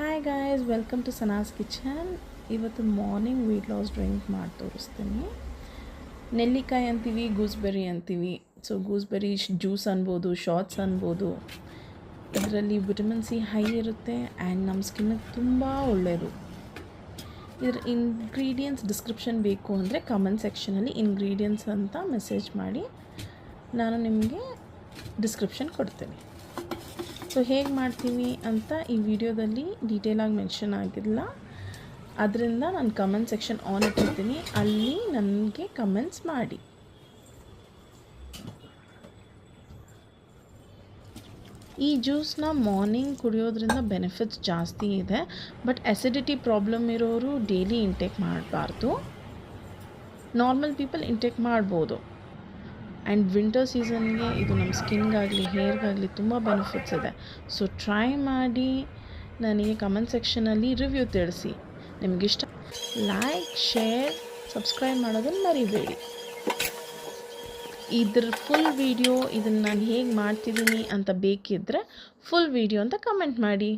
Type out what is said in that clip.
Hi guys, welcome to Sana's kitchen. ಇವತ್ತು morning weight loss drink ಮಾಡಿ ತೋರಿಸ್ತೀನಿ. ನೆಲ್ಲಿಕಾಯಿ ಅಂತೀವಿ, ಗೂಸ್ಬೆರಿ ಅಂತೀವಿ. ಸೊ ಗೂಸ್ಬೆರಿ ಜ್ಯೂಸ್ ಅನ್ಬೋದು, ಶಾರ್ಟ್ಸ್ ಅನ್ಬೋದು. ಇದರಲ್ಲಿ ವಿಟಮಿನ್ ಸಿ ಹೈ ಇರುತ್ತೆ ಆ್ಯಂಡ್ ನಮ್ಮ ಸ್ಕಿನ್ನಿಗೆ ತುಂಬ ಒಳ್ಳೆಯದು. ಇದರ ಇಂಗ್ರೀಡಿಯೆಂಟ್ಸ್ ಡಿಸ್ಕ್ರಿಪ್ಷನ್ ಬೇಕು ಅಂದರೆ ಕಮೆಂಟ್ ಸೆಕ್ಷನಲ್ಲಿ ಇಂಗ್ರೀಡಿಯೆಂಟ್ಸ್ ಅಂತ ಮೆಸೇಜ್ ಮಾಡಿ, ನಾನು ನಿಮಗೆ ಡಿಸ್ಕ್ರಿಪ್ಷನ್ ಕೊಡ್ತೇನೆ. ಸೊ ಹೇಗೆ ಮಾಡ್ತೀವಿ ಅಂತ ಈ ವಿಡಿಯೋದಲ್ಲಿ ಡೀಟೇಲಾಗಿ ಮೆನ್ಷನ್ ಆಗಿಲ್ಲ. ಅದರಿಂದ ನಾನು ಕಮೆಂಟ್ ಸೆಕ್ಷನ್ ಆನ್ ಇಟ್ಟಿರ್ತೀನಿ, ಅಲ್ಲಿ ನನಗೆ ಕಮೆಂಟ್ಸ್ ಮಾಡಿ. ಈ ಜ್ಯೂಸ್ನ ಮಾರ್ನಿಂಗ್ ಕುಡಿಯೋದ್ರಿಂದ ಬೆನಿಫಿಟ್ಸ್ ಜಾಸ್ತಿ ಇದೆ. ಬಟ್ ಅಸಿಡಿಟಿ ಪ್ರಾಬ್ಲಮ್ ಇರೋರು ಡೈಲಿ ಇಂಟೇಕ್ ಮಾಡಬಾರ್ದು. ನಾರ್ಮಲ್ ಪೀಪಲ್ ಇಂಟೇಕ್ ಮಾಡ್ಬೋದು. ಆ್ಯಂಡ್ ವಿಂಟರ್ ಸೀಸನ್ಗೆ ಇದು ನಮ್ಮ ಸ್ಕಿನ್ಗಾಗಲಿ ಹೇರ್ಗಾಗಲಿ ತುಂಬ ಬೆನಿಫಿಟ್ಸ್ ಇದೆ. ಸೊ ಟ್ರೈ ಮಾಡಿ ನನಗೆ ಕಮೆಂಟ್ ಸೆಕ್ಷನಲ್ಲಿ ರಿವ್ಯೂ ತಿಳಿಸಿ. ನಿಮಗಿಷ್ಟ ಲೈಕ್, ಶೇರ್, ಸಬ್ಸ್ಕ್ರೈಬ್ ಮಾಡೋದನ್ನು ಮರಿಬೇಡಿ. ಇದ್ರ ಫುಲ್ ವಿಡಿಯೋ ಇದನ್ನು ನಾನು ಹೇಗೆ ಮಾಡ್ತಿದ್ದೀನಿ ಅಂತ ಬೇಕಿದ್ದರೆ ಫುಲ್ ವಿಡಿಯೋ ಅಂತ ಕಮೆಂಟ್ ಮಾಡಿ.